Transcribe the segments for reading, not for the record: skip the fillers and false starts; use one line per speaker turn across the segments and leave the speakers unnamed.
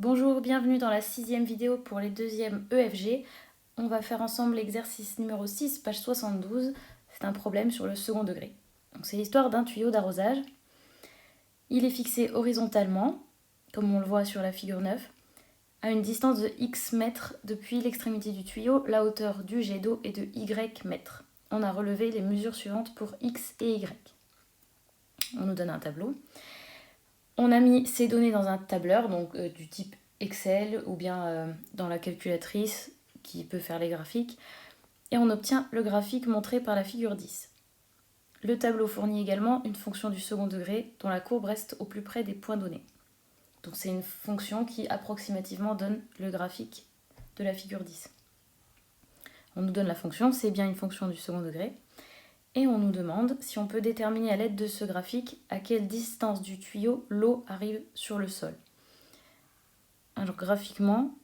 Bonjour, bienvenue dans la 6e vidéo pour les 2e EFG. On va faire ensemble l'exercice numéro 6, page 72. C'est un problème sur le second degré. Donc c'est l'histoire d'un tuyau d'arrosage. Il est fixé horizontalement, comme on le voit sur la figure 9, à une distance de x mètres depuis l'extrémité du tuyau. La hauteur du jet d'eau est de y mètres. On a relevé les mesures suivantes pour x et y. On nous donne un tableau. On a mis ces données dans un tableur, donc du type Excel ou bien dans la calculatrice qui peut faire les graphiques, et on obtient le graphique montré par la figure 10. Le tableau fournit également une fonction du second degré dont la courbe reste au plus près des points donnés. Donc c'est une fonction qui approximativement donne le graphique de la figure 10. On nous donne la fonction, c'est bien une fonction du second degré. Et on nous demande si on peut déterminer à l'aide de ce graphique à quelle distance du tuyau l'eau arrive sur le sol. Alors graphiquement,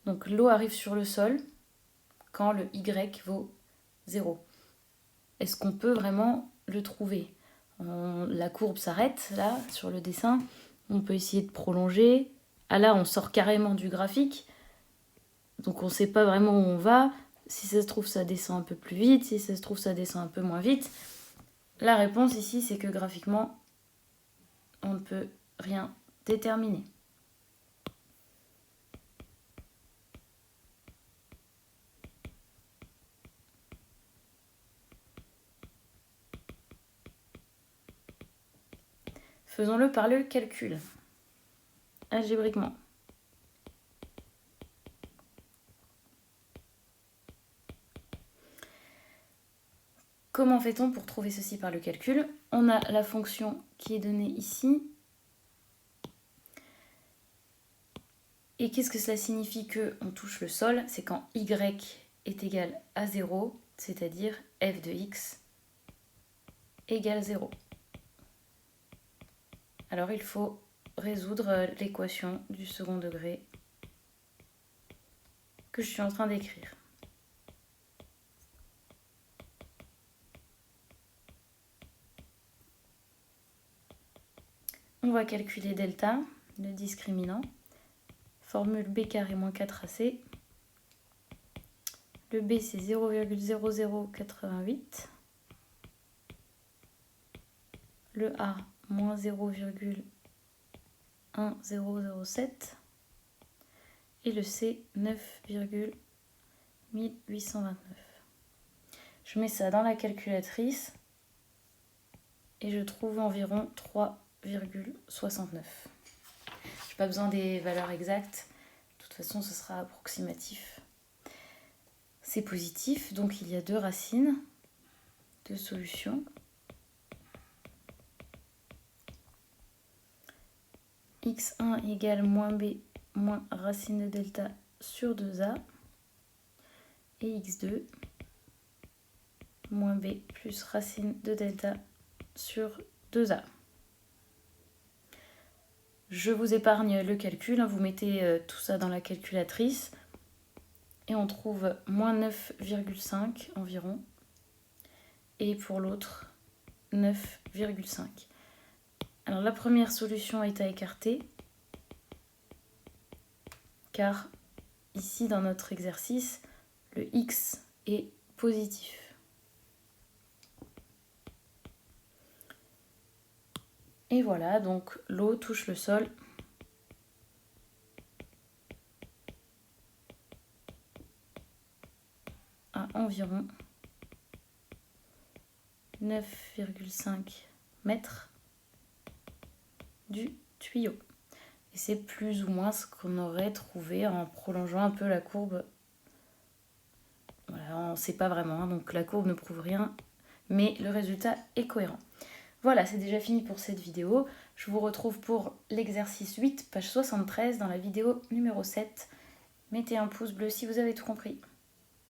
donc l'eau arrive sur le sol quand le Y vaut 0. Est-ce qu'on peut vraiment le trouver ? La courbe s'arrête là sur le dessin. On peut essayer de prolonger. Ah là, on sort carrément du graphique. Donc on ne sait pas vraiment où on va. Si ça se trouve, ça descend un peu plus vite. Si ça se trouve, ça descend un peu moins vite. La réponse ici, c'est que graphiquement, on ne peut rien déterminer. Faisons-le par le calcul, algébriquement. Comment fait-on pour trouver ceci par le calcul ? On a la fonction qui est donnée ici. Et qu'est-ce que cela signifie qu'on touche le sol ? C'est quand y est égal à 0, c'est-à-dire f de x égale 0. Alors il faut résoudre l'équation du second degré que je suis en train d'écrire. On va calculer delta, le discriminant. Formule b carré moins 4ac. Le b c'est 0,0088. Le a moins 0,1007. Et le c 9,1829. Je mets ça dans la calculatrice et je trouve environ 3,69. J'ai pas besoin des valeurs exactes. De toute façon, ce sera approximatif. C'est positif, donc il y a deux racines, deux solutions. x1 égale moins b moins racine de delta sur 2a. Et x2 moins b plus racine de delta sur 2a. Je vous épargne le calcul, vous mettez tout ça dans la calculatrice et on trouve moins 9,5 environ et pour l'autre 9,5. Alors la première solution est à écarter car ici dans notre exercice le x est positif. Et voilà, donc l'eau touche le sol à environ 9,5 mètres du tuyau. Et c'est plus ou moins ce qu'on aurait trouvé en prolongeant un peu la courbe. Voilà, on ne sait pas vraiment, donc la courbe ne prouve rien, mais le résultat est cohérent. Voilà, c'est déjà fini pour cette vidéo. Je vous retrouve pour l'exercice 8, page 73, dans la vidéo numéro 7. Mettez un pouce bleu si vous avez tout compris.